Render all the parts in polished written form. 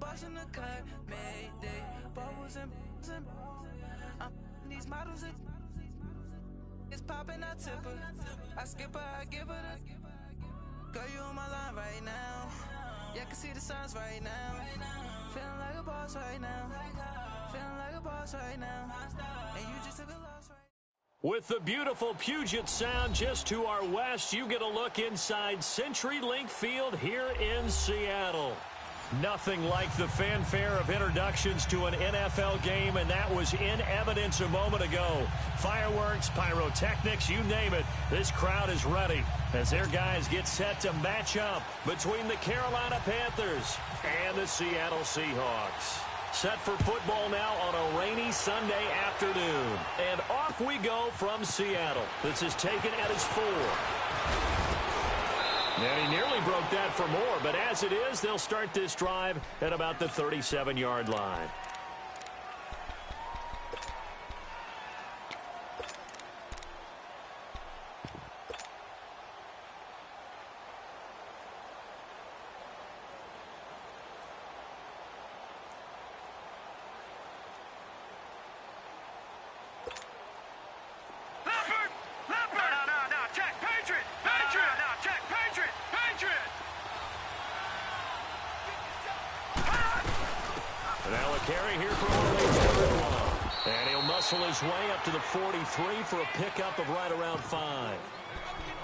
I'm busting the cut, Mayday. Bubbles and I'm these models. It's popping, I tip her. I skip her, I give her the. Girl, you on my line right now. Yeah, I can see the signs right now. Feeling like a boss right now. Feeling like a boss right now. And you just took a loss right now. With the beautiful Puget Sound just to our west, you get a look inside CenturyLink Field here in Seattle. Nothing like the fanfare of introductions to an NFL game, and that was in evidence a moment ago. Fireworks, pyrotechnics, you name it. This crowd is ready as their guys get set to match up between the Carolina Panthers and the Seattle Seahawks. Set for football now on a rainy Sunday afternoon. And off we go from Seattle. This is taken at his 4. And he nearly broke that for more, but as it is, they'll start this drive at about the 37-yard line. Carry here for Orleans. And he'll muscle his way up to the 43 for a pickup of right around 5.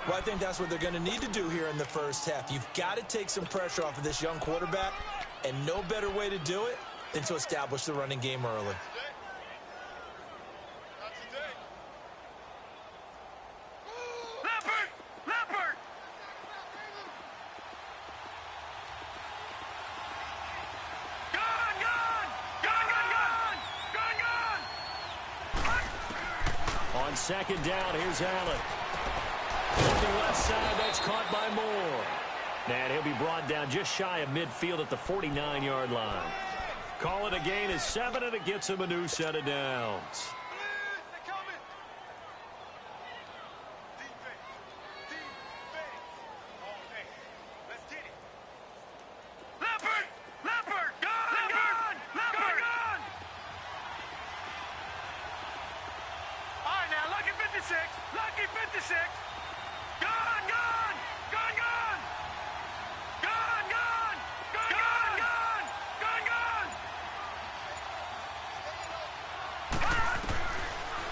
Well, I think that's what they're going to need to do here in the first half. You've got to take some pressure off of this young quarterback, and no better way to do it than to establish the running game early. Second down, here's Allen. Looking left side, that's caught by Moore. And he'll be brought down just shy of midfield at the 49-yard line. Call it a gain of 7, and it gets him a new set of downs.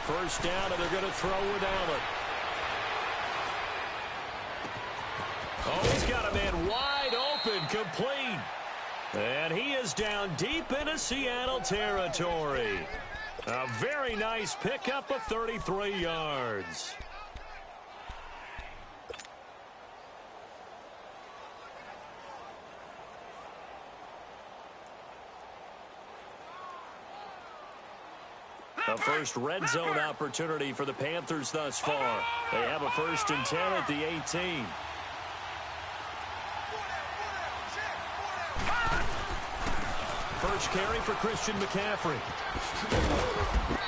First down, and they're going to throw with Allen. Oh, he's got a man wide open, complete. And he is down deep into Seattle territory. A very nice pickup of 33 yards. A first red zone opportunity for the Panthers thus far. They have a 1st and 10 at the 18. First carry for Christian McCaffrey.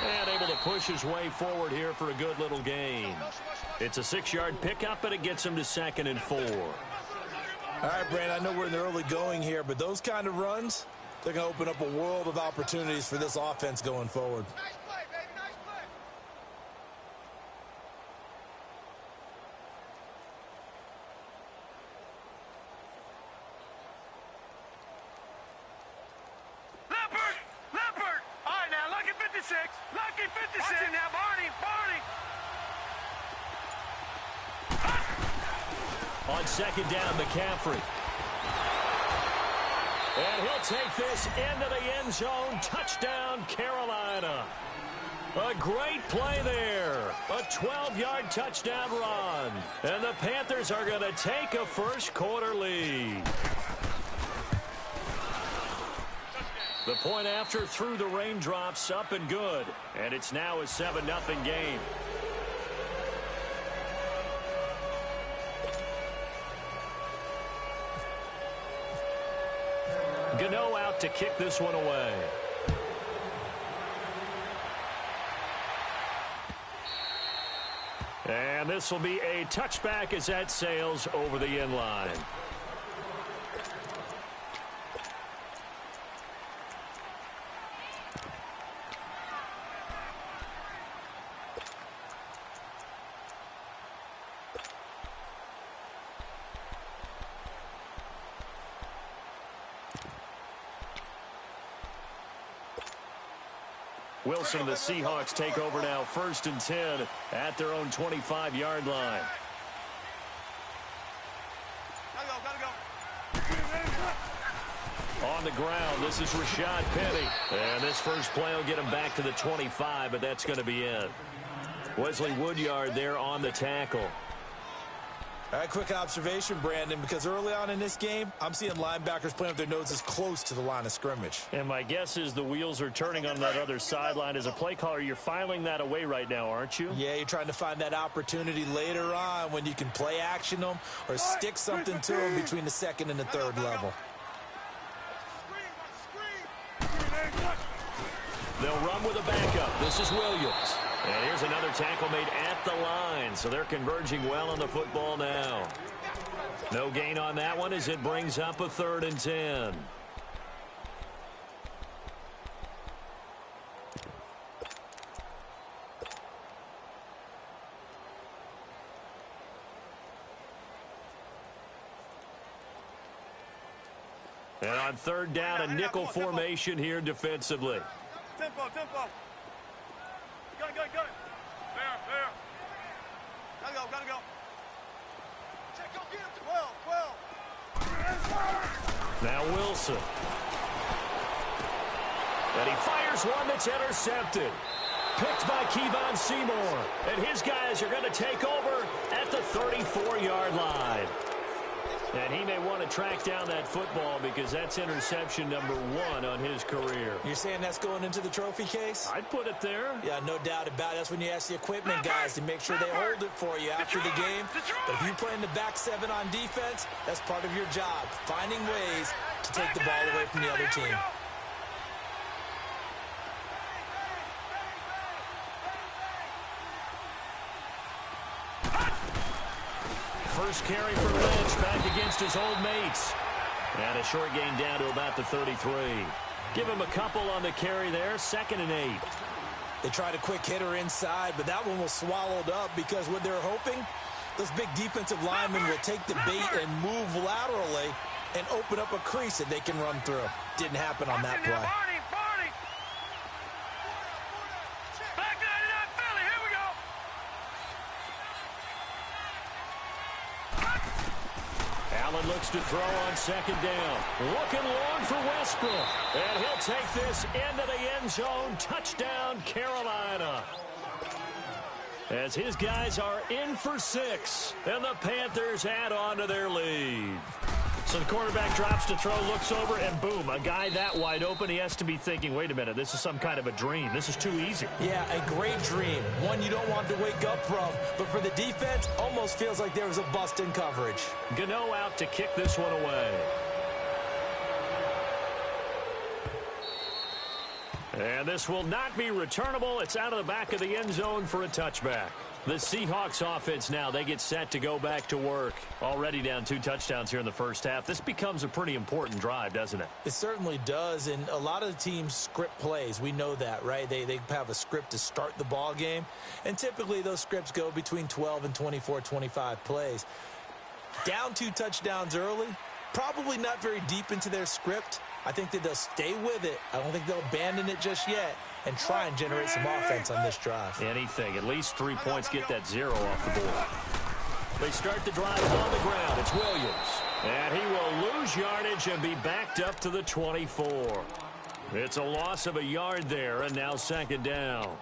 And able to push his way forward here for a good little gain. It's a 6-yard pickup, and it gets him to 2nd and 4. All right, Brand, I know we're in the early going here, but those kind of runs, they're going to open up a world of opportunities for this offense going forward. On second down, McCaffrey. And he'll take this into the end zone. Touchdown, Carolina. A great play there. A 12-yard touchdown run. And the Panthers are going to take a first-quarter lead. The point after through the raindrops, up and good. And it's now a 7-0 game. Gano out to kick this one away. And this will be a touchback as that sails over the end line. Wilson and the Seahawks take over now, 1st and 10 at their own 25-yard line. On the ground, this is Rashad Penny. And this first play will get him back to the 25, but that's going to be it. Wesley Woodyard there on the tackle. All right, quick observation, Brandon, because early on in this game, I'm seeing linebackers playing with their noses close to the line of scrimmage. And my guess is the wheels are turning on that other sideline. As a play caller, you're filing that away right now, aren't you? Yeah, you're trying to find that opportunity later on when you can play action them or stick something to them between the 2nd and the 3rd level. They'll run with a backup. This is Williams. And here's another tackle made at the line. So they're converging well on the football now. No gain on that one as it brings up a 3rd and 10. And on 3rd down, a nickel formation here defensively. Tempo. Go. There. Gotta go. Check, go get him. 12. Now Wilson. And he fires one that's intercepted. Picked by Kevon Seymour. And his guys are going to take over at the 34-yard line. And he may want to track down that football because that's interception number 1 on his career. You're saying that's going into the trophy case? I'd put it there. Yeah, no doubt about it. That's when you ask the equipment guys to make sure they hold it for you after the game. But if you play in the back 7 on defense, that's part of your job, finding ways to take the ball away from the other team. First carry for Lynch back against his old mates. And a short gain down to about the 33. Give him a couple on the carry there. 2nd and 8. They tried a quick hitter inside, but that one was swallowed up because what they're hoping, those big defensive linemen will take the bait and move laterally and open up a crease that they can run through. Didn't happen on that play. Allen looks to throw on 2nd down. Looking long for Westbrook. And he'll take this into the end zone. Touchdown, Carolina. As his guys are in for 6. And the Panthers add on to their lead. So the quarterback drops to throw, looks over, and boom, a guy that wide open, he has to be thinking, wait a minute, this is some kind of a dream. This is too easy. Yeah, a great dream. One you don't want to wake up from. But for the defense, almost feels like there was a bust in coverage. Gano out to kick this one away. And this will not be returnable. It's out of the back of the end zone for a touchback. The Seahawks offense now, they get set to go back to work. Already down 2 touchdowns here in the first half. This becomes a pretty important drive, doesn't it? It certainly does, and a lot of the teams script plays. We know that, right? They have a script to start the ball game, and typically those scripts go between 12 and 24, 25 plays. Down 2 touchdowns early, probably not very deep into their script. I think that they'll stay with it. I don't think they'll abandon it just yet and try and generate some offense on this drive. Anything. At least 3 points, get that 0 off the board. They start the drive on the ground. It's Williams. And he will lose yardage and be backed up to the 24. It's a loss of a yard there, and now 2nd down.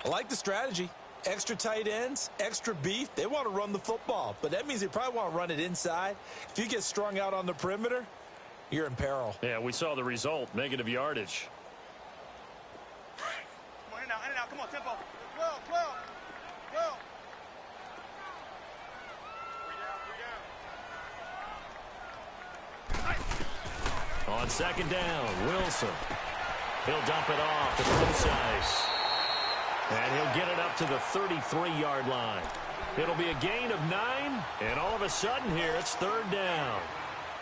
I like the strategy. Extra tight ends, extra beef. They want to run the football, but that means they probably want to run it inside. If you get strung out on the perimeter, you're in peril. Yeah, we saw the result, negative yardage. Come on, in and out. Come on, tempo. 12. On 2nd down, Wilson. He'll dump it off to close ice. And he'll get it up to the 33-yard line. It'll be a gain of 9, and all of a sudden here, it's 3rd down.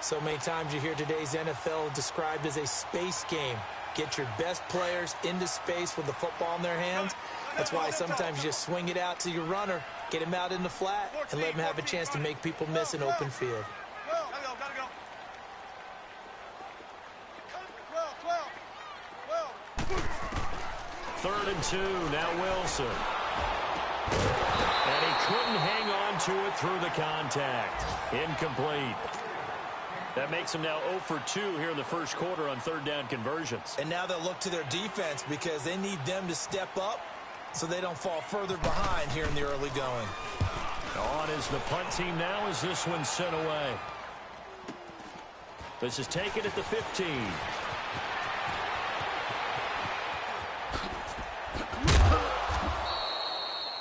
So many times you hear today's NFL described as a space game. Get your best players into space with the football in their hands. That's why sometimes you just swing it out to your runner, get him out in the flat, and let him have a chance to make people miss an open field. Gotta go. 4 3rd and 2. Now Wilson. And he couldn't hang on to it through the contact. Incomplete. That makes him now 0 for 2 here in the first quarter on 3rd down conversions. And now they'll look to their defense because they need them to step up so they don't fall further behind here in the early going. On is the punt team now as this one's sent away. This is taken at the 15.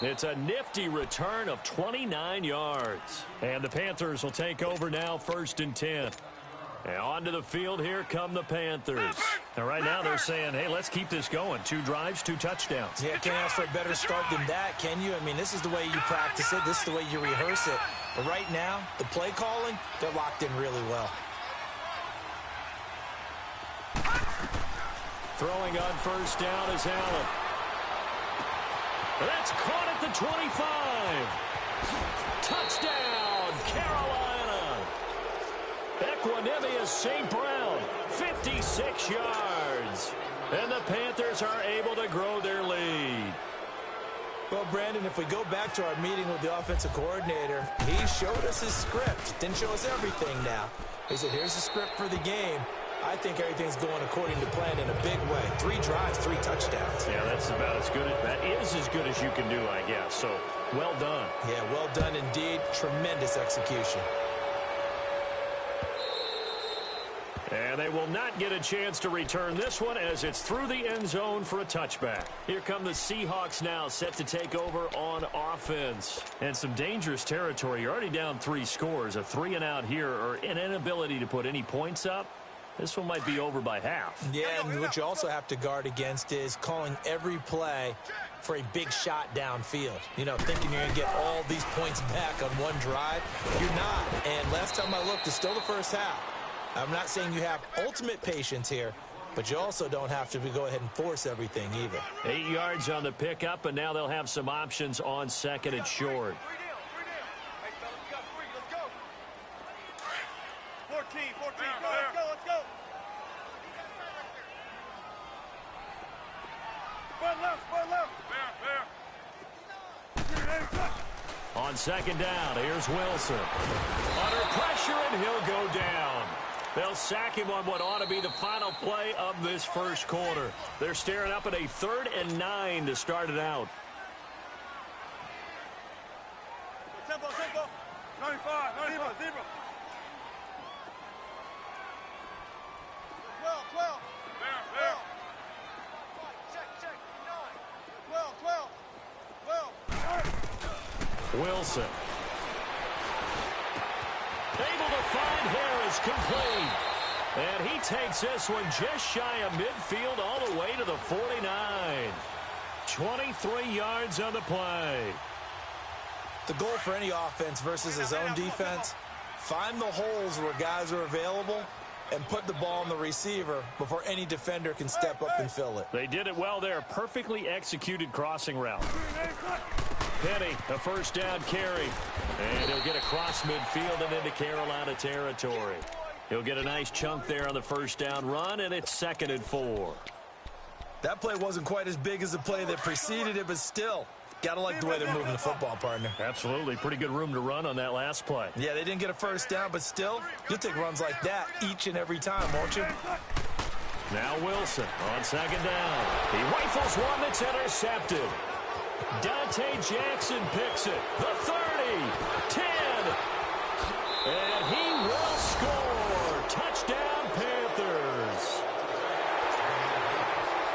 It's a nifty return of 29 yards. And the Panthers will take over now 1st and 10. And onto the field, here come the Panthers. And right now they're saying, hey, let's keep this going. 2 drives, 2 touchdowns. Yeah, can't ask for a better start than that, can you? I mean, this is the way you practice it. This is the way you rehearse it. But right now, the play calling, they're locked in really well. Throwing on 1st down is Allen. That's caught at the 25. Touchdown, Carolina. Equanimous St. Brown, 56 yards. And the Panthers are able to grow their lead. Well, Brandon, if we go back to our meeting with the offensive coordinator, he showed us his script. Didn't show us everything now. He said, here's the script for the game. I think everything's going according to plan in a big way. 3 drives, 3 touchdowns. Yeah, that's about as good. That is as good as you can do, I guess. So, well done. Yeah, well done indeed. Tremendous execution. And they will not get a chance to return this one as it's through the end zone for a touchback. Here come the Seahawks now, set to take over on offense. And some dangerous territory. You're already down 3 scores. A 3 and out here, or an inability to put any points up. This one might be over by half. Yeah, and what you also have to guard against is calling every play for a big shot downfield. You know, thinking you're going to get all these points back on one drive. You're not. And last time I looked, it's still the first half. I'm not saying you have ultimate patience here, but you also don't have to go ahead and force everything either. 8 yards on the pickup, and now they'll have some options on 2nd and short. 14, let's go. Spread left. On 2nd down, here's Wilson. Under pressure, and he'll go down. They'll sack him on what ought to be the final play of this first quarter. They're staring up at a 3rd and 9 to start it out. Tempo. 95. Zebra. 12. There. Check. 9. 12. Wilson. Able to find Harris, complete. And he takes this one just shy of midfield all the way to the 49. 23 yards on the play. The goal for any offense versus his own defense, find the holes where guys are available and put the ball on the receiver before any defender can step up and fill it. They did it well there. Perfectly executed crossing route. Penny, a 1st down carry. And he'll get across midfield and into Carolina territory. He'll get a nice chunk there on the 1st down run, and it's 2nd and 4. That play wasn't quite as big as the play that preceded it, but still, got to like the way they're moving the football, partner. Absolutely. Pretty good room to run on that last play. Yeah, they didn't get a 1st down, but still, you'll take runs like that each and every time, won't you? Now Wilson on 2nd down. He rifles one that's intercepted. Dante Jackson picks it. The 30, 10, and he will score. Touchdown, Panthers.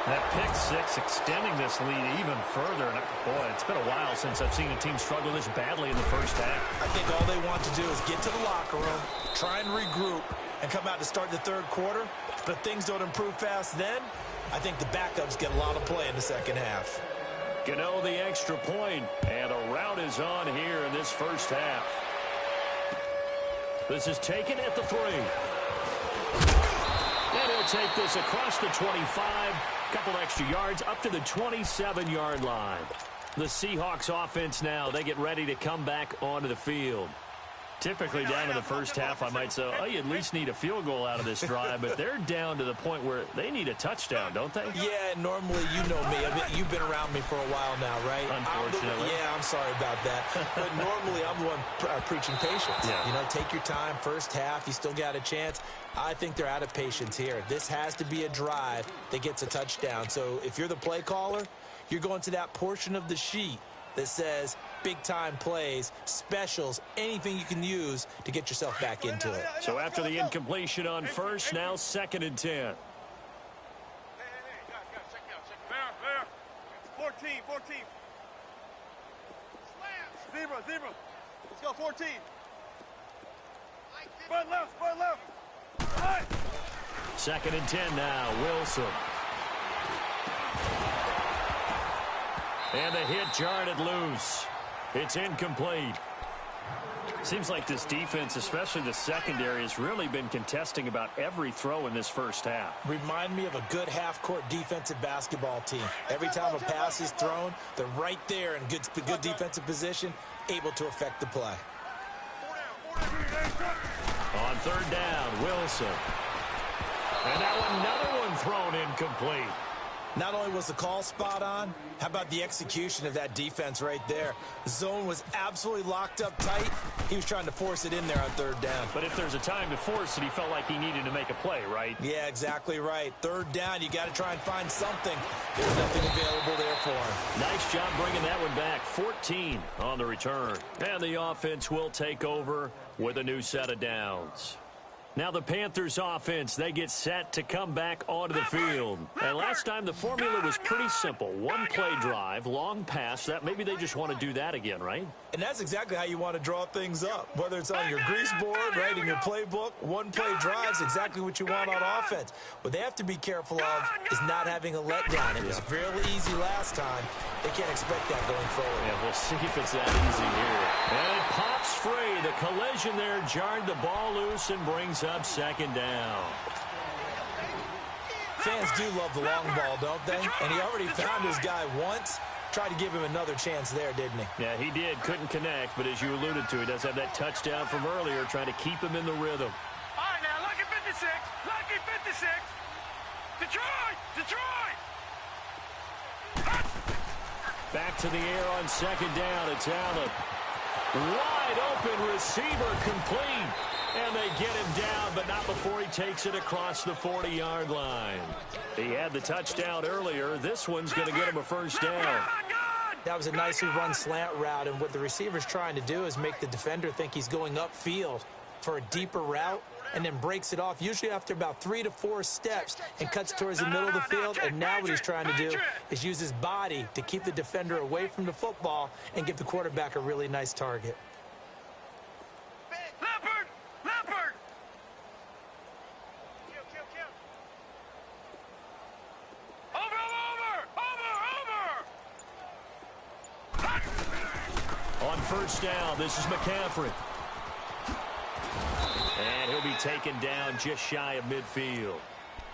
That pick 6 extending this lead even further. And boy, it's been a while since I've seen a team struggle this badly in the first half. I think all they want to do is get to the locker room, try and regroup, and come out to start the 3rd quarter. But if things don't improve fast then, I think the backups get a lot of play in the 2nd half. Gano the extra point, and a rout is on here in this first half. This is taken at the 3. And he'll take this across the 25, couple extra yards up to the 27-yard line. The Seahawks offense now, they get ready to come back onto the field. Typically down in the first half, I might say, oh, you at least need a field goal out of this drive, but they're down to the point where they need a touchdown, don't they? Yeah, normally, you know me. I mean, you've been around me for a while now, right? Unfortunately. I'm sorry about that. But normally, I'm the one preaching patience. Yeah. You know, take your time. First half, you still got a chance. I think they're out of patience here. This has to be a drive that gets a touchdown. So if you're the play caller, you're going to that portion of the sheet that says big-time plays, specials, anything you can use to get yourself back into it. So after the incompletion on first, now 2nd and 10. Hey, check me out. Fair. 14. Zebra. Let's go, 14. Front left. Right. 2nd and 10 now, Wilson. And the hit jarred it loose. It's incomplete. Seems like this defense, especially the secondary, has really been contesting about every throw in this first half. Remind me of a good half-court defensive basketball team. Every time a pass is thrown, they're right there in good defensive position, able to affect the play. On 3rd down, Wilson. And now another one thrown incomplete. Not only was the call spot on, how about the execution of that defense right there? The zone was absolutely locked up tight. He was trying to force it in there on 3rd down. But if there's a time to force it, he felt like he needed to make a play, right? Yeah, exactly right. 3rd down, you got to try and find something. There's nothing available there for him. Nice job bringing that one back. 14 on the return. And the offense will take over with a new set of downs. Now the Panthers offense, they get set to come back onto the field. And last time the formula was pretty simple. One play drive, long pass. That maybe they just want to do that again, right? And that's exactly how you want to draw things up. Whether it's on your grease board, right, in your playbook, one play drive is exactly what you want on offense. What they have to be careful of is not having a letdown. It was fairly easy last time. They can't expect that going forward. Yeah, we'll see if it's that easy here. And it pops free. The collision there jarred the ball loose and brings up 2nd down. Fans do love the long ball, don't they? And he already found his guy once. Tried to give him another chance there, didn't he? Yeah, he did. Couldn't connect, but as you alluded to, he does have that touchdown from earlier, trying to keep him in the rhythm. All right, now, lucky 56. Detroit! Back to the air on 2nd down. It's Allen. Wide open receiver complete. And they get him down, but not before he takes it across the 40-yard line. He had the touchdown earlier. This one's going to get him a 1st down. That was a nicely run slant route, and what the receiver's trying to do is make the defender think he's going upfield for a deeper route, and then breaks it off, usually after about 3 to 4 steps, and cuts towards the middle of the field. And now what he's trying to do is use his body to keep the defender away from the football and give the quarterback a really nice target. Leopard! Over! On 1st down, this is McCaffrey. And he'll be taken down just shy of midfield.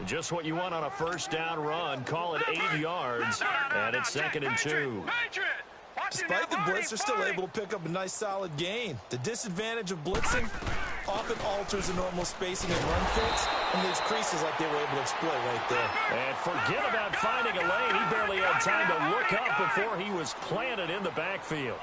Just what you want on a 1st down run. Call it 8 yards, and it's 2nd and 2. Despite the blitz, they're still able to pick up a nice solid gain. The disadvantage of blitzing often alters the normal spacing and run fits and leaves creases like they were able to exploit right there. And forget about finding a lane. He barely had time to look up before he was planted in the backfield.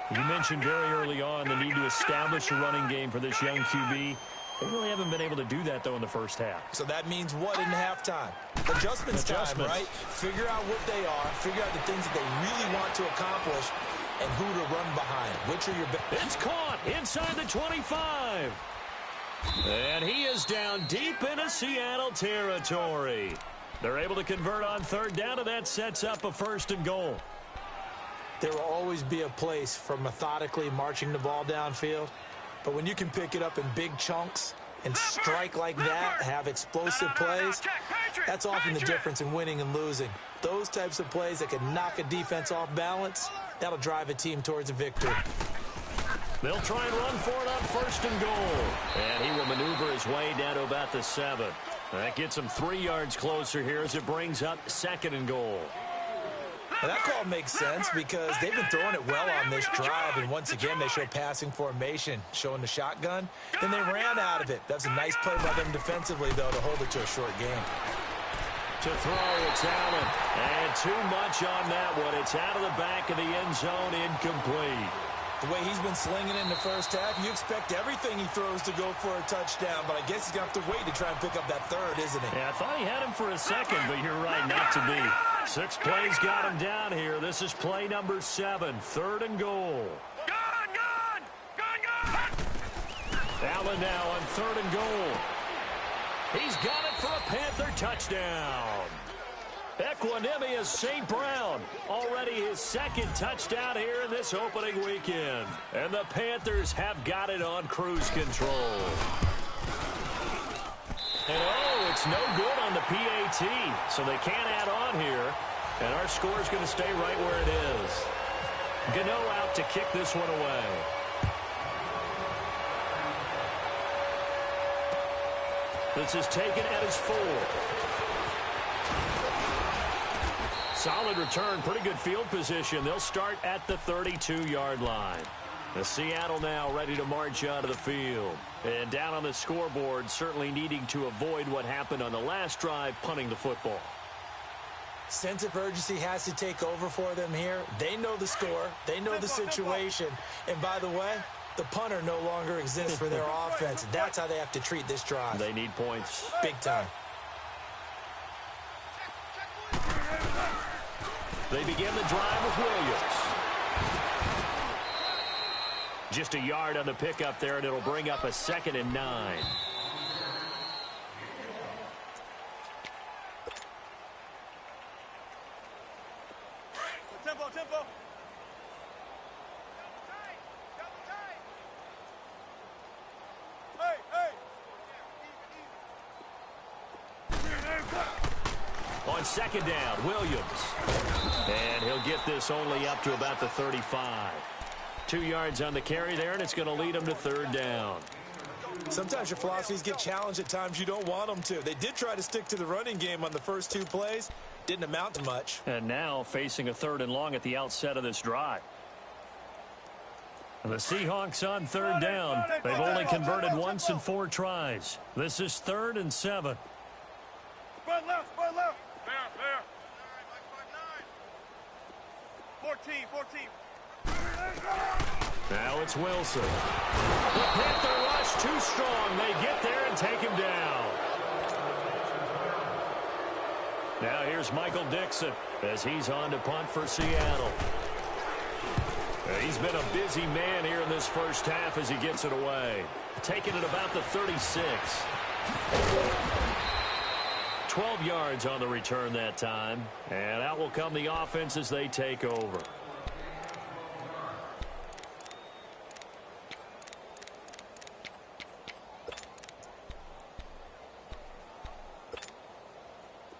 You mentioned very early on the need to establish a running game for this young QB. They really haven't been able to do that, though, in the first half. So that means what in halftime? Adjustments time, right? Figure out what they are, figure out the things that they really want to accomplish, and who to run behind. Which are your best? It's caught inside the 25. And he is down deep into Seattle territory. They're able to convert on 3rd down, and that sets up a 1st and goal. There will always be a place for methodically marching the ball downfield. But when you can pick it up in big chunks and strike like that, have explosive plays, that's often the difference in winning and losing. Those types of plays that can knock a defense off balance, that'll drive a team towards a victory. They'll try and run for it on 1st and goal. And he will maneuver his way down to about the 7. That gets him 3 yards closer here as it brings up 2nd and goal. Well, that call makes sense because they've been throwing it well on this drive, and once again they show passing formation, showing the shotgun. Then they ran out of it. That's a nice play by them defensively, though, to hold it to a short game. To throw, it's Allen. And too much on that one. It's out of the back of the end zone, incomplete. The way he's been slinging in the first half, you expect everything he throws to go for a touchdown, but I guess he's going to have to wait to try and pick up that third, isn't he? Yeah, I thought he had him for a second, but you're right, not to be. 6 plays got him down here. This is play number 7, 3rd and goal. Gun! Allen now on 3rd and goal. He's got it for a Panther touchdown. Equanimous St. Brown, already his 2nd touchdown here in this opening weekend. And the Panthers have got it on cruise control. And oh, it's no good on the PAT, so they can't add on here. And our score is going to stay right where it is. Gano out to kick this one away. This is taken at his 4. Solid return, pretty good field position. They'll start at the 32-yard line. The Seattle now ready to march out of the field. And down on the scoreboard, certainly needing to avoid what happened on the last drive, punting the football. Sense of urgency has to take over for them here. They know the score. They know the situation. And by the way, the punter no longer exists for their offense. That's how they have to treat this drive. They need points. Big time. They begin the drive with Williams. Just a yard on the pickup there, and it'll bring up a 2nd and 9. Tempo. On 2nd down, Williams. And he'll get this only up to about the 35. 2 yards on the carry there, and it's going to lead him to 3rd down. Sometimes your philosophies get challenged at times you don't want them to. They did try to stick to the running game on the first 2 plays. Didn't amount to much. And now facing a 3rd and long at the outset of this drive. The Seahawks on 3rd down. They've only converted once in 4 tries. This is 3rd and 7. Spread left. There. 14. Now it's Wilson. The Panther rush too strong. They get there and take him down. Now here's Michael Dixon as he's on to punt for Seattle. He's been a busy man here in this first half as he gets it away. Taking it about the 36. 12 yards on the return that time. And out will come the offense as they take over.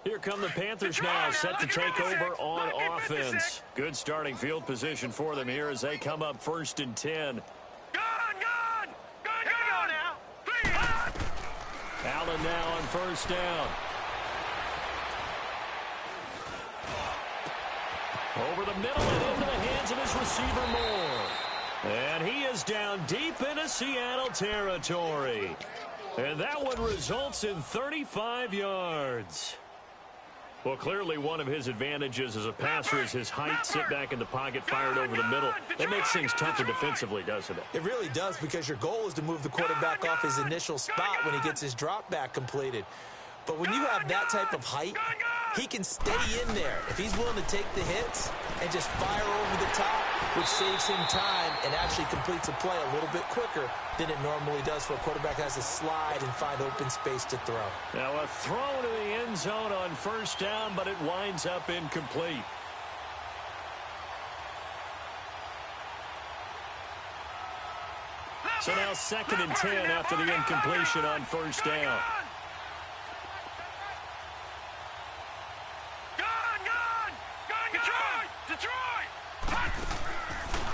Here come the Panthers now, set to take over on offense. Good starting field position for them here as they come up 1st and 10. Gun now. Allen now on 1st down. Over the middle and into the hands of his receiver Moore. And he is down deep into Seattle territory. And that one results in 35 yards. Well, clearly one of his advantages as a passer is his height, sit back in the pocket, fired over the middle. That makes things tougher defensively, doesn't it? It really does, because your goal is to move the quarterback off his initial spot when he gets his drop back completed. But when you have that type of height, he can stay in there. If he's willing to take the hits and just fire over the top, which saves him time and actually completes a play a little bit quicker than it normally does for a quarterback that has to slide and find open space to throw. Now a throw to the end zone on 1st down, but it winds up incomplete. So now 2nd and 10 after the incompletion on 1st down.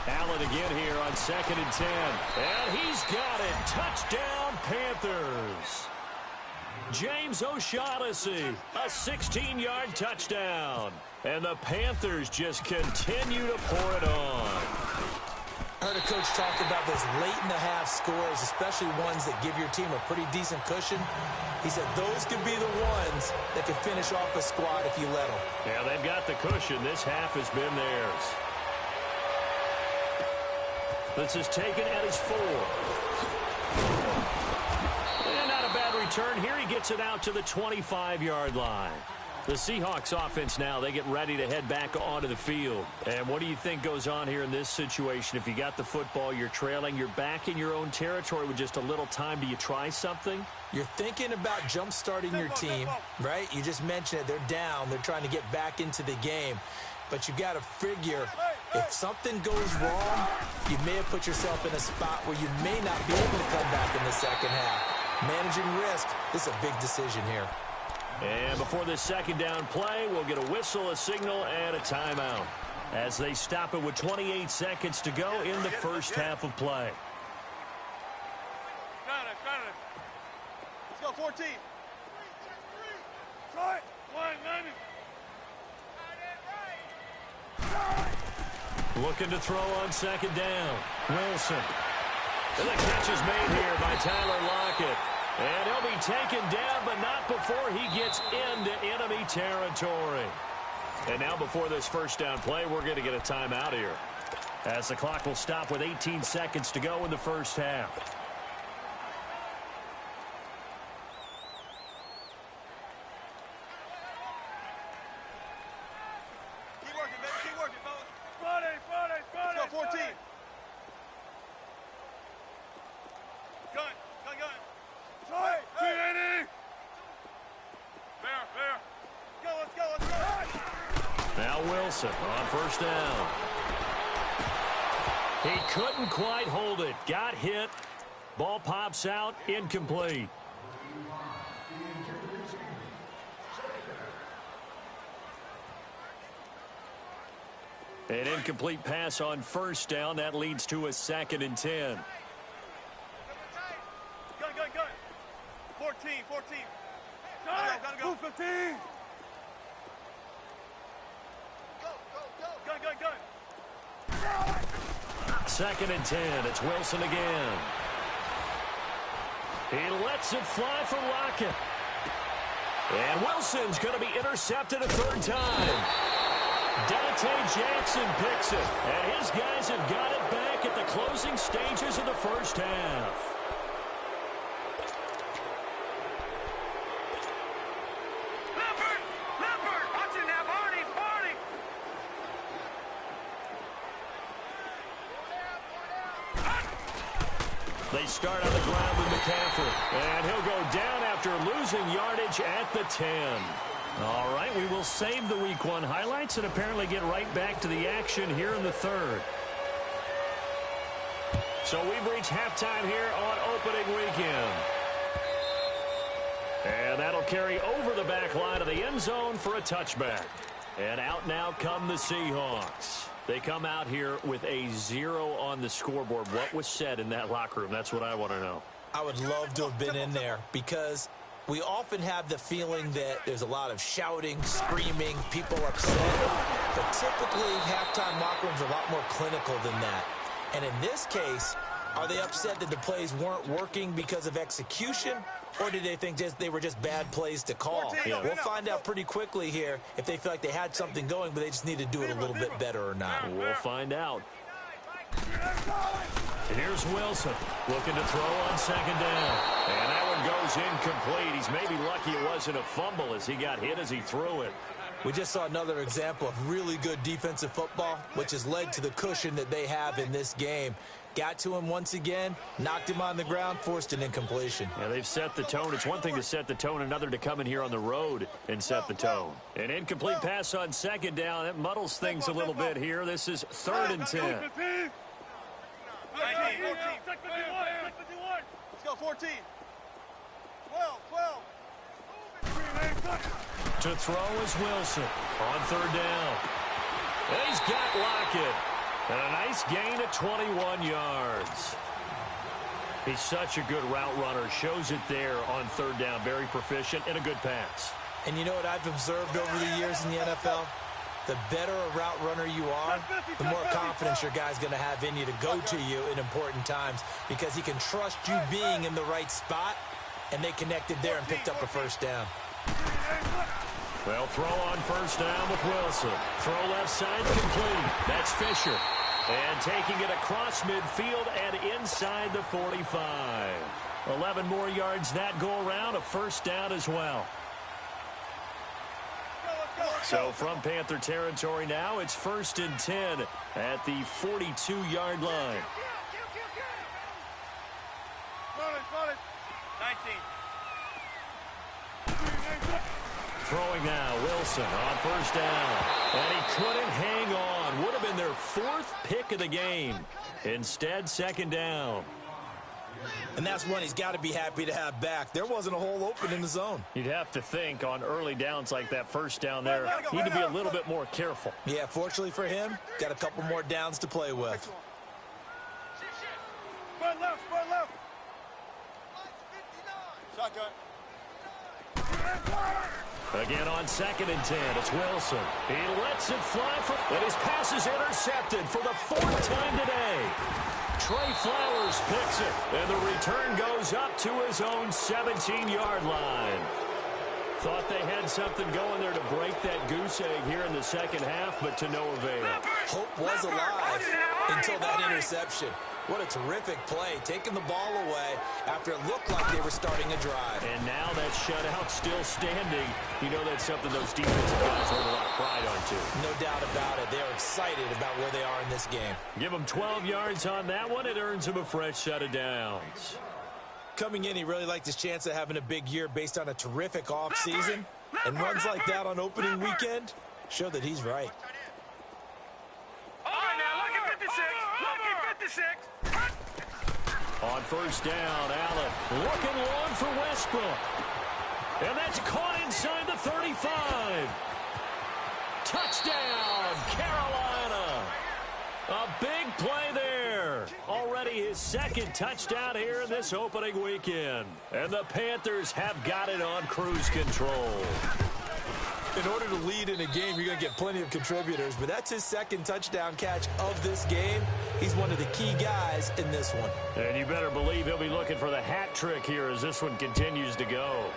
Allen again here on 2nd and 10. And he's got it. Touchdown, Panthers. James O'Shaughnessy, a 16-yard touchdown. And the Panthers just continue to pour it on. I heard a coach talk about those late-in-the-half scores, especially ones that give your team a pretty decent cushion. He said those could be the ones that could finish off a squad if you let them. Yeah, they've got the cushion. This half has been theirs. This is taken at his 4. And not a bad return here. He gets it out to the 25-yard line. The Seahawks offense now, they get ready to head back onto the field. And what do you think goes on here in this situation? If you got the football, you're trailing, you're back in your own territory with just a little time. Do you try something? You're thinking about jump-starting your team, right? You just mentioned it. They're down. They're trying to get back into the game. But you got to figure if something goes wrong, you may have put yourself in a spot where you may not be able to come back in the second half. Managing risk, this is a big decision here. And before this second down play, we'll get a whistle, a signal, and a timeout as they stop it with 28 seconds to go in the first half of play. Got it. Let's go, 14. Try it. 190. Looking to throw on second down. Wilson. And the catch is made here by Tyler Lockett. And he'll be taken down, but not before he gets into enemy territory. And now before this first down play, we're going to get a timeout here, as the clock will stop with 18 seconds to go in the first half. Keep working, baby. Keep working, fellas. Friday. Let's go, 14. Gun. Try it. 380. Fair. Let's go. Now Wilson on first down. He couldn't quite hold it. Got hit. Ball pops out. Incomplete. An incomplete pass on first down. That leads to a 2nd and 10. Gun. 14. Gotta go. 15. Go. Gun. 2nd and 10. It's Wilson again. He lets it fly for Lockett. And Wilson's going to be intercepted a 3rd time. Dante Jackson picks it. And his guys have got it back at the closing stages of the first half. They start on the ground with McCaffrey. And he'll go down after losing yardage at the 10. All right, we will save the Week 1 highlights and apparently get right back to the action here in the 3rd. So we've reached halftime here on opening weekend. And that'll carry over the back line of the end zone for a touchback. And out now come the Seahawks. They come out here with a 0 on the scoreboard. What was said in that locker room? That's what I want to know. I would love to have been in there because we often have the feeling that there's a lot of shouting, screaming, people upset. But typically, halftime locker rooms are a lot more clinical than that. And in this case, are they upset that the plays weren't working because of execution? Or did they think they were just bad plays to call? Yeah. We'll find out pretty quickly here if they feel like they had something going, but they just need to do it a little bit better or not. We'll find out. And here's Wilson looking to throw on second down. And that one goes incomplete. He's maybe lucky it wasn't a fumble as he got hit as he threw it. We just saw another example of really good defensive football, which has led to the cushion that they have in this game. Got to him once again, knocked him on the ground, forced an incompletion. Yeah, they've set the tone. It's one thing to set the tone, another to come in here on the road and set the tone. An incomplete pass on second down. That muddles things a little bit here. This is 3rd and 10. 14. Let's go, 14. 12. To throw is Wilson on 3rd down. And he's got Lockett. And a nice gain of 21 yards. He's such a good route runner. Shows it there on third down. Very proficient and a good pass. And you know what I've observed over the years in the NFL? The better a route runner you are, the more confidence your guy's going to have in you to go to you in important times because he can trust you being in the right spot, and they connected there and picked up a first down. Well, throw on first down with Wilson. Throw left side complete. That's Fisher. And taking it across midfield and inside the 45. 11 more yards that go around, a first down as well. So from Panther territory now, it's 1st and 10 at the 42-yard line. 19. Throwing now, Wilson on first down. And he couldn't hang on. Would have been their 4th pick of the game. Instead, 2nd down. And that's one he's got to be happy to have back. There wasn't a hole open in the zone. You'd have to think on early downs like that first down there, he need to be a little bit more careful. Yeah, fortunately for him, got a couple more downs to play with. Front left, front left. Shotgun. Again on 2nd and 10, it's Wilson. He lets it fly, and his pass is intercepted for the 4th time today. Trey Flowers picks it, and the return goes up to his own 17-yard line. Thought they had something going there to break that goose egg here in the second half, but to no avail. Hope was alive until that interception. What a terrific play, taking the ball away after it looked like they were starting a drive. And now that shutout still standing. You know that's something those defensive guys hold a lot of pride on, too. No doubt about it. They're excited about where they are in this game. Give them 12 yards on that one. It earns him a fresh set of downs. Coming in, he really liked his chance of having a big year based on a terrific offseason. And runs like that on opening weekend show that he's right. All right, now, look at 56. Look at 56. On first down, Allen looking long for Westbrook. And that's caught inside the 35. Touchdown, Carolina. A big play there. Already his 2nd touchdown here in this opening weekend. And the Panthers have got it on cruise control. In order to lead in a game, you're going to get plenty of contributors, but that's his 2nd touchdown catch of this game. He's one of the key guys in this one. And you better believe he'll be looking for the hat trick here as this one continues to go.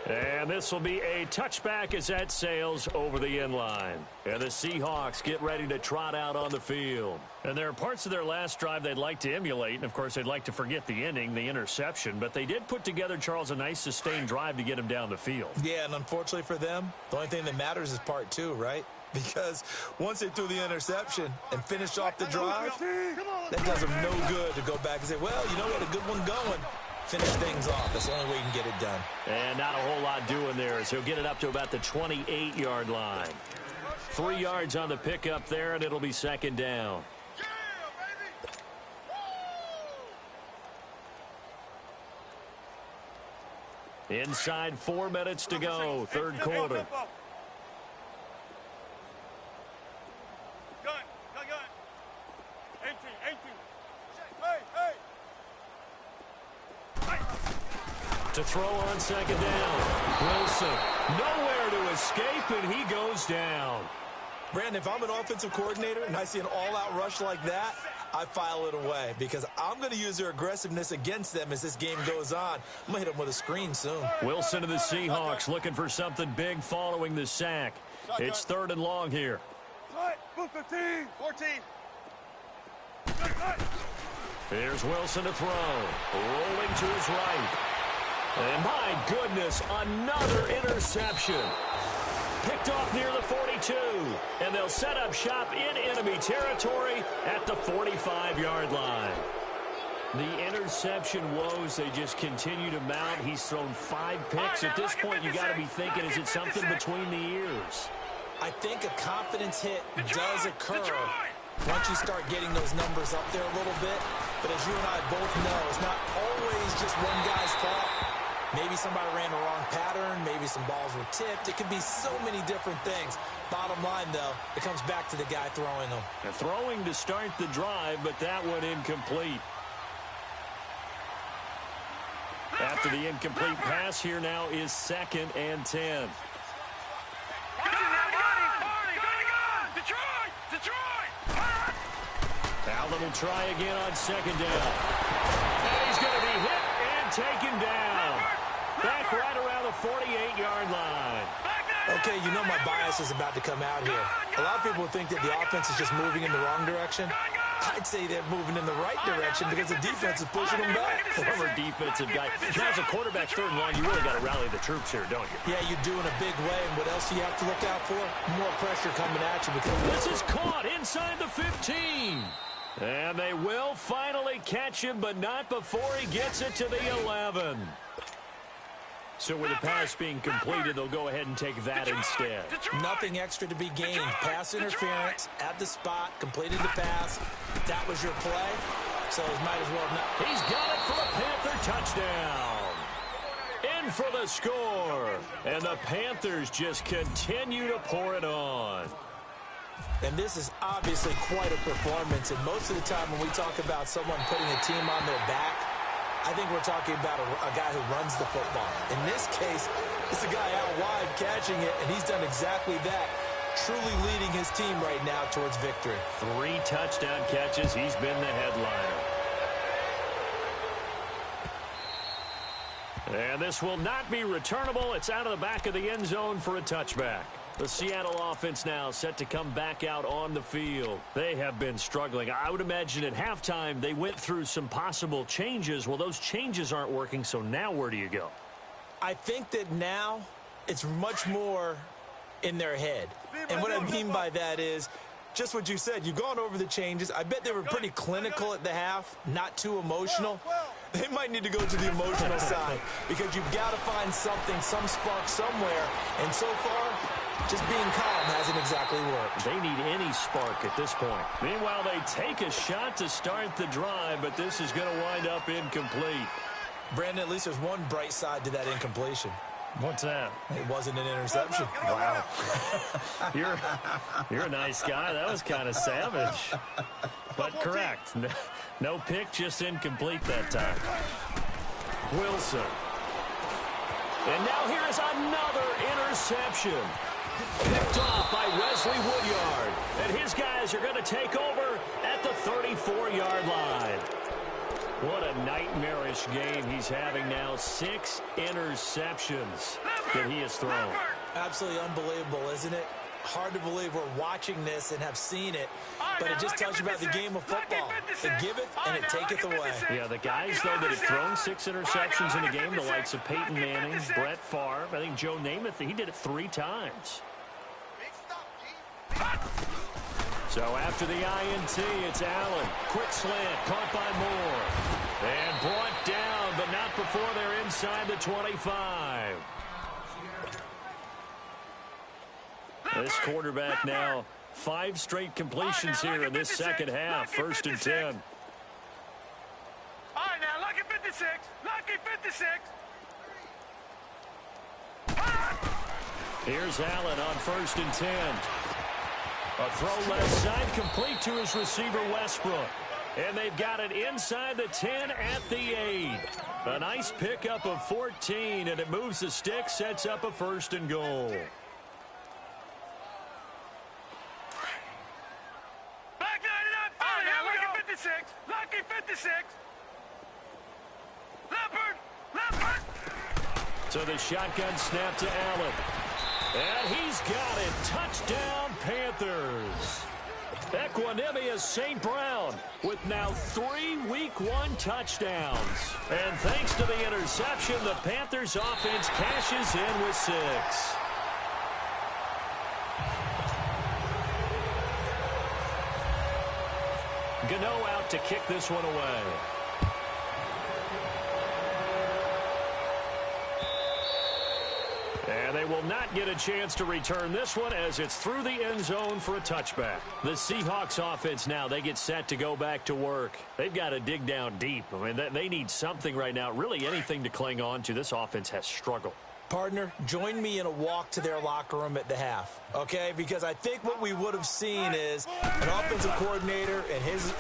And this will be a touchback as that sails over the end line. And the Seahawks get ready to trot out on the field. And there are parts of their last drive they'd like to emulate. And, of course, they'd like to forget the ending, the interception. But they did put together, Charles, a nice sustained drive to get him down the field. Yeah, and unfortunately for them, the only thing that matters is part 2, right? Because once they threw the interception and finished off the drive, that does them no good to go back and say, well, you know what, a good one going. Finish things off. That's the only way you can get it done. And not a whole lot doing there as he'll get it up to about the 28-yard line. 3 yards on the pickup there, and it'll be 2nd down. Inside 4 minutes to go, 3rd quarter. Gun. 18. Hey. To throw on 2nd down. Wilson, nowhere to escape, and he goes down. Brandon, if I'm an offensive coordinator and I see an all-out rush like that, I file it away because I'm going to use their aggressiveness against them as this game goes on. I'm going to hit them with a screen soon. Wilson and the Seahawks looking for something big following the sack. It's 3rd and long here. 14. Here's Wilson to throw. Rolling to his right. And my goodness, another interception. Picked off near the 42. And they'll set up shop in enemy territory at the 45-yard line. The interception woes, they just continue to mount. He's thrown 5 picks. At this point, you got to be thinking, is it something between the ears? I think a confidence hit does occur once you start getting those numbers up there a little bit. But as you and I both know, it's not always just one guy's fault. Maybe somebody ran the wrong pattern. Maybe some balls were tipped. It could be so many different things. Bottom line, though, it comes back to the guy throwing them. Throwing to start the drive, but that one incomplete. After the incomplete pass, here now is 2nd and 10. Allen will try again on 2nd down. And he's going to be hit and taken down. Back right around the 48-yard line. Okay, you know my bias is about to come out here. A lot of people think that the offense is just moving in the wrong direction. I'd say they're moving in the right direction because the defense is pushing them back. Former defensive guy. Now, as a quarterback, 3rd and long, you really got to rally the troops here, don't you? Yeah, you do in a big way. And what else do you have to look out for? More pressure coming at you. Because this is caught inside the 15. And they will finally catch him, but not before he gets it to the 11. So with the pass being completed, they'll go ahead and take that instead. Nothing extra to be gained. Pass interference at the spot, completed the pass. That was your play, so it might as well not. He's got it for a Panther touchdown. In for the score. And the Panthers just continue to pour it on. And this is obviously quite a performance. And most of the time when we talk about someone putting a team on their back, I think we're talking about a guy who runs the football. In this case, it's a guy out wide catching it, and he's done exactly that, truly leading his team right now towards victory. 3 touchdown catches. He's been the headliner. And this will not be returnable. It's out of the back of the end zone for a touchback. The Seattle offense now set to come back out on the field. They have been struggling. I would imagine at halftime they went through some possible changes. Well, those changes aren't working, so now where do you go? I think that now it's much more in their head. And what I mean by that is just what you said. You've gone over the changes. I bet they were pretty clinical at the half, not too emotional. They might need to go to the emotional side because you've got to find something, some spark somewhere. And so far, just being calm hasn't exactly worked. They need any spark at this point. Meanwhile, they take a shot to start the drive, but this is going to wind up incomplete. Brandon, at least there's one bright side to that incompletion. What's that? It wasn't an interception. Wow. You're a nice guy. That was kind of savage. But correct. No pick, just incomplete that time. Wilson. And now here is another interception. Picked off by Wesley Woodyard. And his guys are going to take over at the 34-yard line. What a nightmarish game he's having now. 6 interceptions that he has thrown. Absolutely unbelievable, isn't it? Hard to believe we're watching this and have seen it, but it just tells you about the game of football. It giveth and it taketh away. Yeah, the guys, though, that have thrown 6 interceptions in a game, the likes of Peyton Manning, Brett Favre, I think Joe Namath, he did it 3 times. So after the INT, it's Allen. Quick slant, caught by Moore. And brought down, but not before they're inside the 25. This quarterback now, 5 straight completions here in this second half. 1st and 10. All right, now, lucky 56. Lucky 56. Here's Allen on 1st and 10. A throw left side, complete to his receiver, Westbrook. And they've got it inside the 10 at the 8. A nice pickup of 14, and it moves the stick, sets up a 1st and goal. Back 99. All right, now, lucky 56. Lucky 56. Leopard. So the shotgun snap to Allen. And he's got it. Touchdown, Panthers. Equanimous St. Brown with now 3 Week 1 touchdowns. And thanks to the interception, the Panthers offense cashes in with 6. Gano out to kick this one away. And they will not get a chance to return this one as it's through the end zone for a touchback. The Seahawks offense now, they get set to go back to work. They've got to dig down deep. I mean, they need something right now, really anything to cling on to. This offense has struggled. Partner, join me in a walk to their locker room at the half, okay? Because I think what we would have seen is an offensive coordinator and his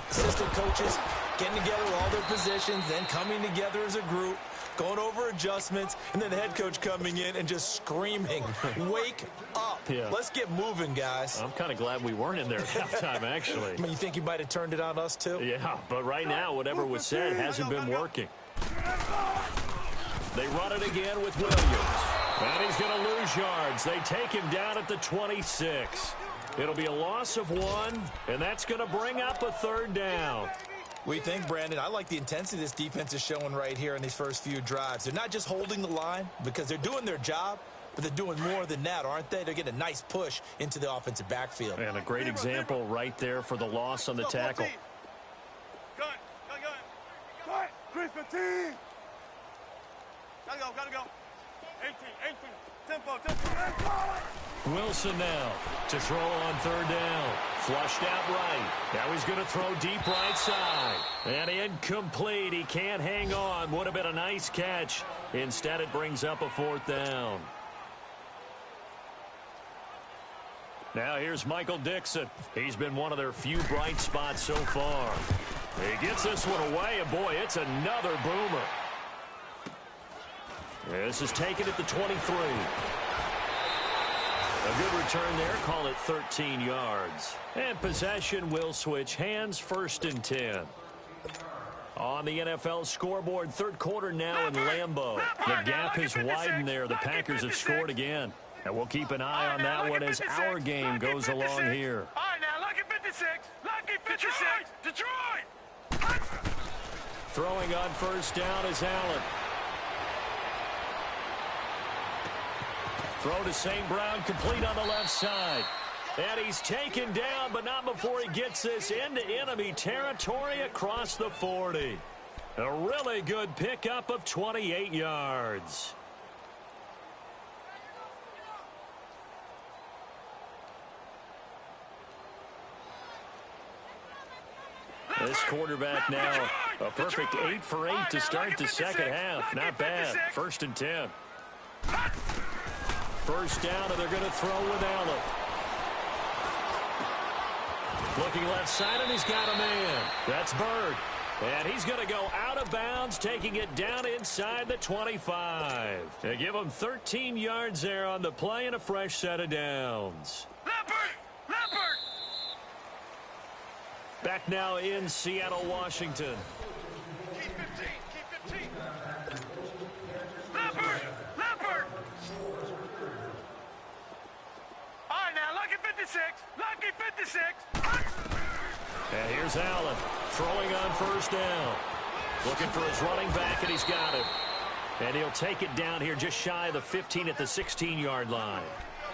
assistant coaches getting together with all their positions, then coming together as a group, going over adjustments, and then the head coach coming in and just screaming, wake up. Yeah. Let's get moving, guys. I'm kind of glad we weren't in there at halftime, actually. I mean, you think you might have turned it on us, too? Yeah, but right now, whatever was said hasn't been working. They run it again with Williams. And he's going to lose yards. They take him down at the 26. It'll be a loss of 1, and that's going to bring up a 3rd down. We think, Brandon, I like the intensity this defense is showing right here in these first few drives. They're not just holding the line because they're doing their job, but they're doing more than that, aren't they? They're getting a nice push into the offensive backfield. And a great example right there for the loss on the tackle. Gun. 315. Gotta go. 18. Tempo. Wilson now to throw on 3rd down. Flushed out right. Now he's going to throw deep right side. And incomplete. He can't hang on. Would have been a nice catch. Instead, it brings up a 4th down. Now here's Michael Dixon. He's been one of their few bright spots so far. He gets this one away, and boy, it's another boomer. This is taken at the 23. A good return there. Call it 13 yards. And possession will switch hands. 1st and 10. On the NFL scoreboard, 3rd quarter now in Lambeau. The gap has widened there. The Packers have scored again. And we'll keep an eye on that one as our game goes along here. All right, now, lucky 56. Lucky 56. Detroit. Throwing on 1st down is Allen. Throw to St. Brown, complete on the left side. And he's taken down, but not before he gets this into enemy territory across the 40. A really good pickup of 28 yards. This quarterback now, a perfect 8 for 8 to start the second half. Not bad. 1st and 10. 1st down, and they're going to throw with Allen. Looking left side, and he's got a man. That's Bird. And he's going to go out of bounds, taking it down inside the 25. They give him 13 yards there on the play and a fresh set of downs. Leopard! Back now in Seattle, Washington. Keep 15. Leopard! All right, now, lucky 56. And here's Allen throwing on 1st down. Looking for his running back, and he's got him. And he'll take it down here just shy of the 15 at the 16-yard line.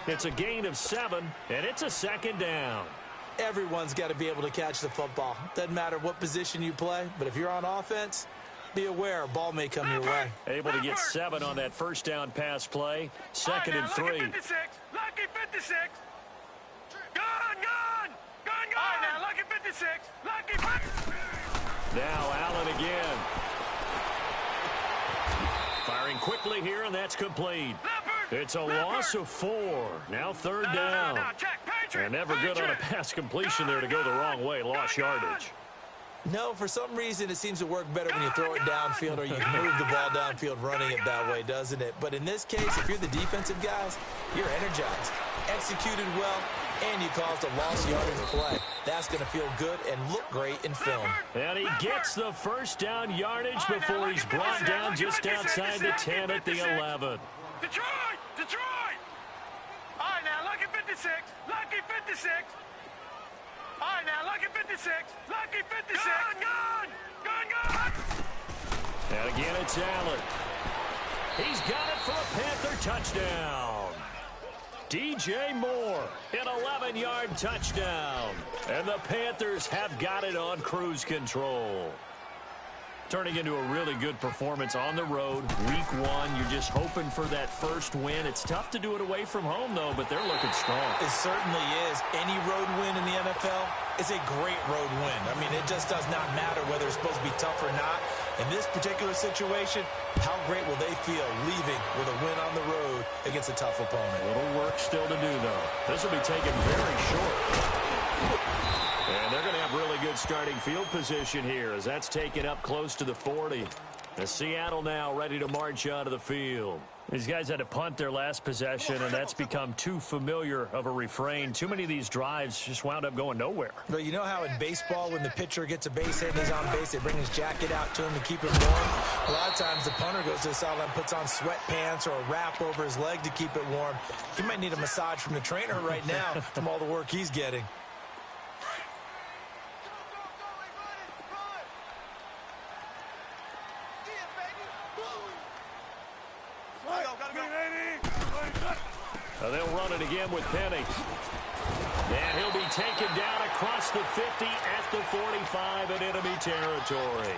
It's a gain of 7, and it's a 2nd down. Everyone's got to be able to catch the football. Doesn't matter what position you play, but if you're on offense, be aware a ball may come your way. Able to get 7 on that 1st down pass play. 2nd and 3. Lucky 56. Gun! All right, now, lucky 56. Now Allen again. Firing quickly here, and that's complete. It's a loss of 4. Now 3rd down. And never good on a pass completion there to go the wrong way. Lost yardage. No, for some reason it seems to work better when you throw it downfield or you move the ball downfield running it that way, doesn't it? But in this case, if you're the defensive guys, you're energized, executed well, and you caused a lost yardage play. That's going to feel good and look great in film. And he gets the 1st down yardage before he's brought down just outside the 10 at the 11. Detroit! All right, now, lucky 56. All right, now, lucky 56. Gun! And again, it's Allen. He's got it for a Panther touchdown. DJ Moore, an 11-yard touchdown. And the Panthers have got it on cruise control. Turning into a really good performance on the road. Week 1, you're just hoping for that first win. It's tough to do it away from home, though, but they're looking strong. It certainly is. Any road win in the NFL is a great road win. I mean, it just does not matter whether it's supposed to be tough or not. In this particular situation, how great will they feel leaving with a win on the road against a tough opponent? A little work still to do, though. This will be taken very short. And they're going to have really good starting field position here as that's taken up close to the 40. The Seattle now ready to march onto the field. These guys had to punt their last possession, and that's become too familiar of a refrain. Too many of these drives just wound up going nowhere. But you know how in baseball, when the pitcher gets a base hit and he's on base, they bring his jacket out to him to keep him warm? A lot of times the punter goes to the sideline, puts on sweatpants or a wrap over his leg to keep it warm. He might need a massage from the trainer right now from all the work he's getting. They'll run it again with Penny. And he'll be taken down across the 50 at the 45 in enemy territory.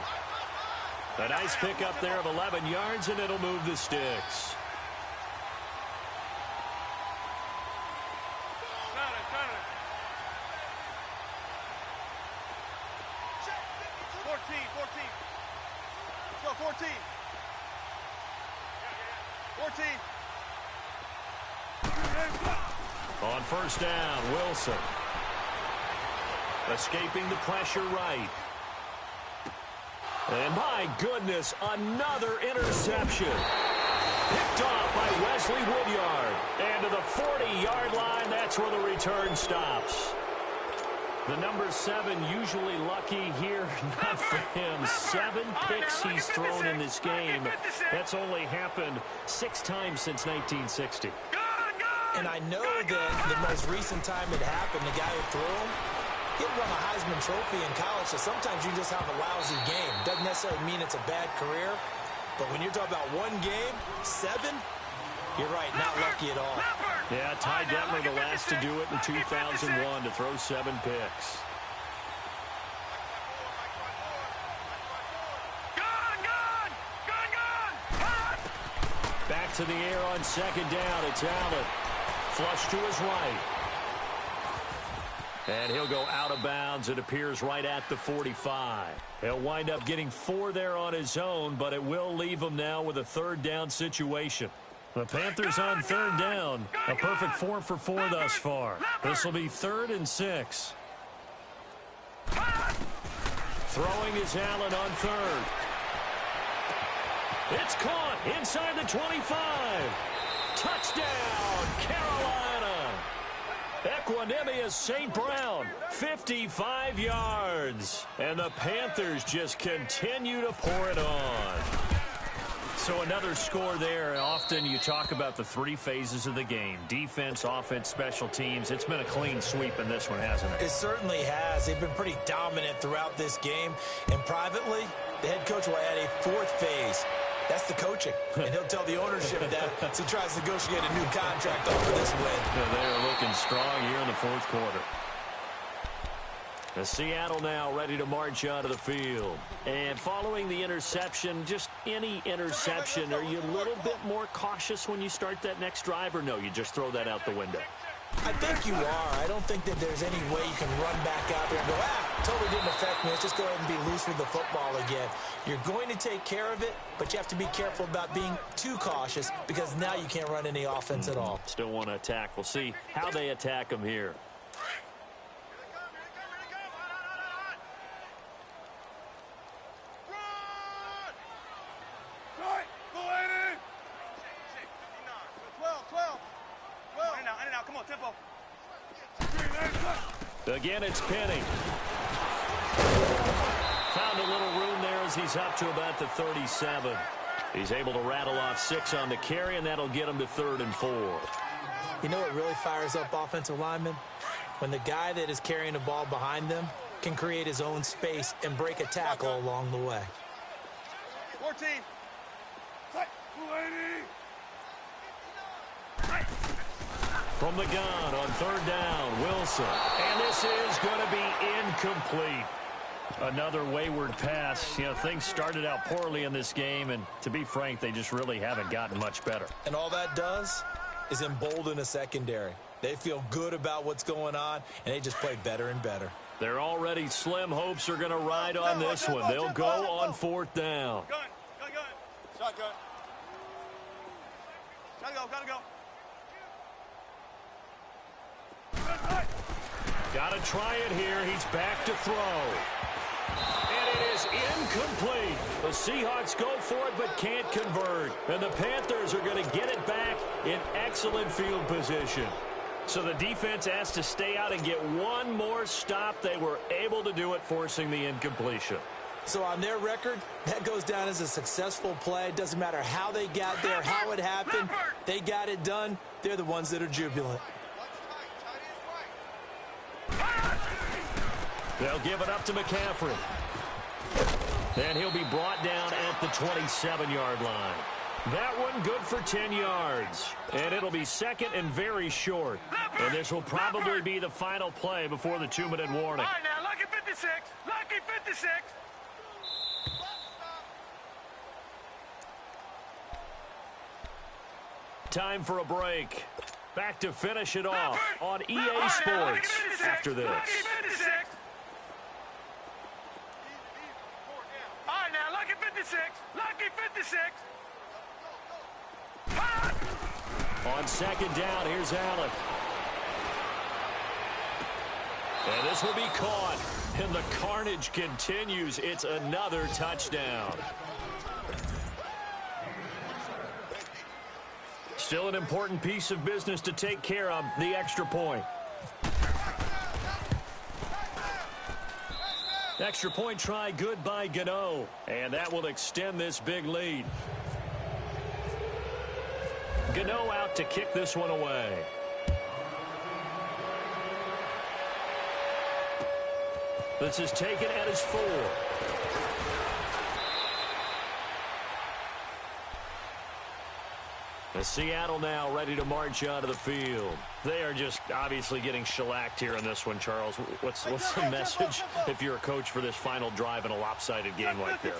A nice pickup there of 11 yards, and it'll move the sticks. Let's go, 14. On first down, Wilson. Escaping the pressure right. And my goodness, another interception. Picked off by Wesley Woodyard. And to the 40-yard line, that's where the return stops. The number 7 usually lucky here, not for him. 7 picks he's thrown in this game. That's only happened 6 times since 1960. And I know that the most recent time it happened, the guy who threw him, he won a Heisman Trophy in college, so sometimes you just have a lousy game. Doesn't necessarily mean it's a bad career, but when you're talking about one game, 7, you're right, not lucky at all. Yeah, Ty Detmer, the last to do it in 2001, to throw 7 picks. Back to the air on second down. It's Allen. Flush to his right. And he'll go out of bounds. It appears right at the 45. He'll wind up getting 4 there on his own, but it will leave him now with a third down situation. The Panthers on third down. A perfect 4 for 4 thus far. This will be 3rd and 6. Throwing is Allen on 3rd. It's caught inside the 25. Touchdown, Carolina. Equanimous St. Brown, 55 yards. And the Panthers just continue to pour it on. So another score there. Often you talk about the 3 phases of the game. Defense, offense, special teams. It's been a clean sweep in this one, hasn't it? It certainly has. They've been pretty dominant throughout this game. And privately, the head coach will add a 4th phase. That's the coaching. And he'll tell the ownership that as he tries to negotiate a new contract off of this win. Yeah, they are looking strong here in the 4th quarter. The Seattle now ready to march onto the field. And following the interception, just any interception, are you a little bit more cautious when you start that next drive, or no, you just throw that out the window? I think you are. I don't think that there's any way you can run back out there and go, totally didn't affect me. Let's just go ahead and be loose with the football again. You're going to take care of it, but you have to be careful about being too cautious because now you can't run any offense at all. Still want to attack. We'll see how they attack them here. Again, it's Penny. Found a little room there as he's up to about the 37. He's able to rattle off 6 on the carry, and that'll get him to 3rd and 4. You know what really fires up offensive linemen? When the guy that is carrying the ball behind them can create his own space and break a tackle along the way. 14. From the gun on 3rd down, Wilson. And this is going to be incomplete. Another wayward pass. You know, things started out poorly in this game, and to be frank, they just really haven't gotten much better. And all that does is embolden a secondary. They feel good about what's going on, and they just play better and better. Their already slim hopes are going to ride on this one. They'll go on 4th down. Gun. Shotgun. Gotta go. Got to try it here. He's back to throw. And it is incomplete. The Seahawks go for it but can't convert. And the Panthers are going to get it back in excellent field position. So the defense asked to stay out and get one more stop. They were able to do it, forcing the incompletion. So on their record, that goes down as a successful play. It doesn't matter how they got there, how it happened. They got it done. They're the ones that are jubilant. They'll give it up to McCaffrey. And he'll be brought down at the 27-yard line. That one good for 10 yards. And it'll be second and very short. And this will probably be the final play before the 2-minute warning. All right, now, lucky 56. Lucky 56. Time for a break. Back to finish it off on EA Sports after this. All right, now, lucky 56. Lucky 56. On 2nd down, here's Allen. And this will be caught. And the carnage continues. It's another touchdown. Still an important piece of business to take care of, the extra point. Extra point try good by Gano. And that will extend this big lead. Gano out to kick this one away. This is taken at his 4. Seattle now ready to march out of the field. They are just obviously getting shellacked here in this one, Charles. What's the message if you're a coach for this final drive in a lopsided game like this?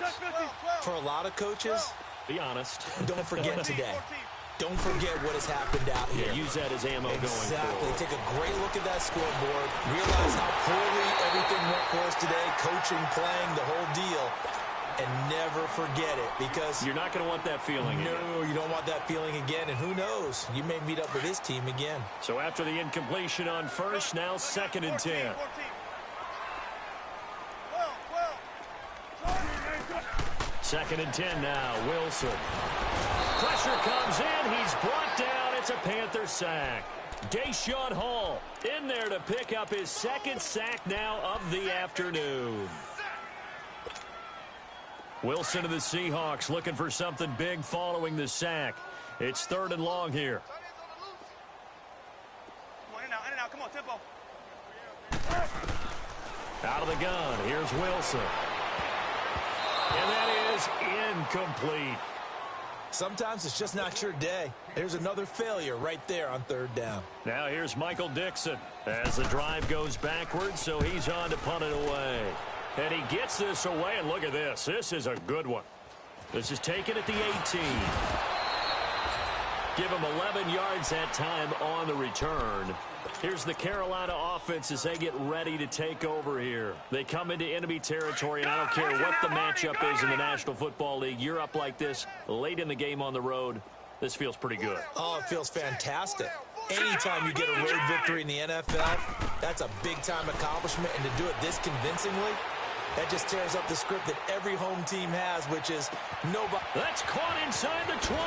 For a lot of coaches, be honest. Don't forget today. Don't forget what has happened out here. Yeah, use that as ammo going forward. Exactly. Take a great look at that scoreboard. Realize how poorly everything went for us today. Coaching, playing, the whole deal. And never forget it, because you're not going to want that feeling again. No, you don't want that feeling again. And who knows? You may meet up with this team again. So after the incompletion on first, now 2nd and 10. 2nd and 10 now. Wilson. Pressure comes in. He's brought down. It's a Panther sack. Deshaun Hall in there to pick up his 2nd sack now of the afternoon. Wilson of the Seahawks looking for something big following the sack. It's 3rd and long here. Come on, in and out. Come on, tempo. Out of the gun. Here's Wilson. And that is incomplete. Sometimes it's just not your day. There's another failure right there on 3rd down. Now here's Michael Dixon as the drive goes backwards, so he's on to punt it away. And he gets this away, and look at this. This is a good one. This is taken at the 18. Give him 11 yards that time on the return. Here's the Carolina offense as they get ready to take over here. They come into enemy territory, and I don't care what the matchup is in the National Football League. You're up like this late in the game on the road. This feels pretty good. Oh, it feels fantastic. Anytime you get a road victory in the NFL, that's a big-time accomplishment, and to do it this convincingly, that just tears up the script that every home team has, which is nobody. That's caught inside the 20.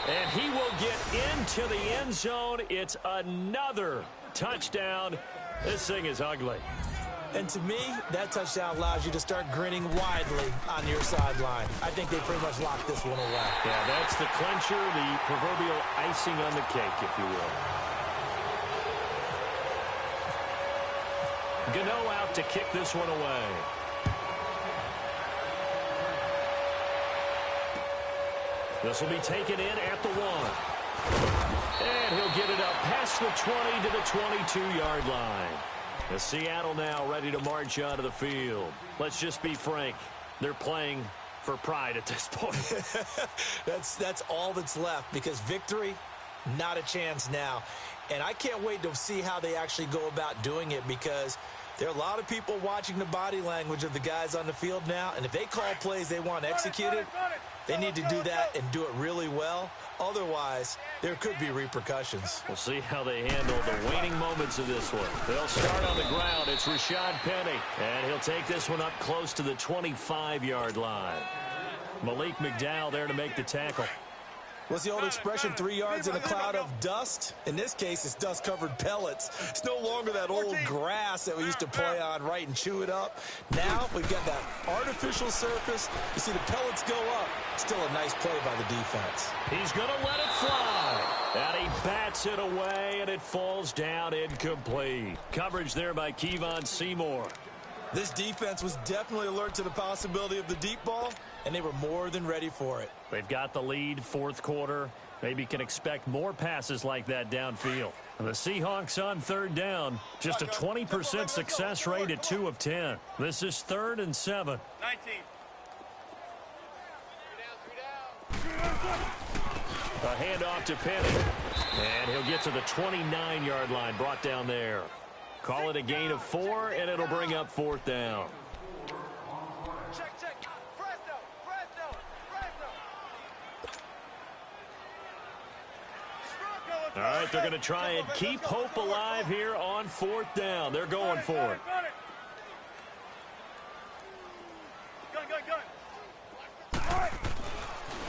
And he will get into the end zone. It's another touchdown. This thing is ugly. And to me, that touchdown allows you to start grinning widely on your sideline. I think they pretty much locked this one away. Yeah, that's the clincher, the proverbial icing on the cake, if you will. Gano out to kick this one away. This will be taken in at the 1. And he'll get it up past the 20 to the 22-yard line. As Seattle now ready to march onto the field. Let's just be frank. They're playing for pride at this point. That's all that's left, because victory, not a chance now. And I can't wait to see how they actually go about doing it, because there are a lot of people watching the body language of the guys on the field now, and if they call plays they want executed, they need to do that and do it really well. Otherwise, there could be repercussions. We'll see how they handle the waning moments of this one. They'll start on the ground. It's Rashad Penny, and he'll take this one up close to the 25-yard line. Malik McDowell there to make the tackle. What's the old expression, 3 yards in a cloud of dust? In this case, it's dust-covered pellets. It's no longer that old grass that we used to play on, right, and chew it up. Now we've got that artificial surface. You see the pellets go up. Still a nice play by the defense. He's going to let it fly. And he bats it away, and it falls down incomplete. Coverage there by Kevon Seymour. This defense was definitely alert to the possibility of the deep ball, and they were more than ready for it. They've got the lead, fourth quarter. Maybe can expect more passes like that downfield. And the Seahawks on third down, just a 20% success rate at 2 of 10. This is 3rd and 7. 19. A handoff to Penny. And he'll get to the 29-yard line, brought down there. Call it a gain of 4, and it'll bring up 4th down. Check. Presto. All right, they're going to try and keep hope alive here on 4th down. They're going for it. Gun.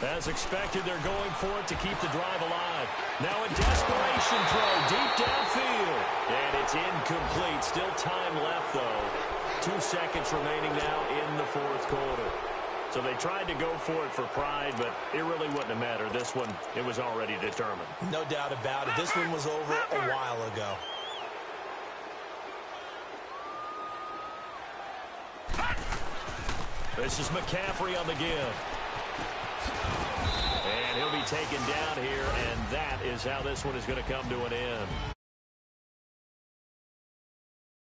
As expected, they're going for it to keep the drive alive. Now a desperation throw deep downfield. And it's incomplete. Still time left, though. 2 seconds remaining now in the 4th quarter. So they tried to go for it for pride, but it really wouldn't have mattered. This one, it was already determined. No doubt about it. This one was over a while ago. This is McCaffrey on the give. And he'll be taken down here, and that is how this one is going to come to an end.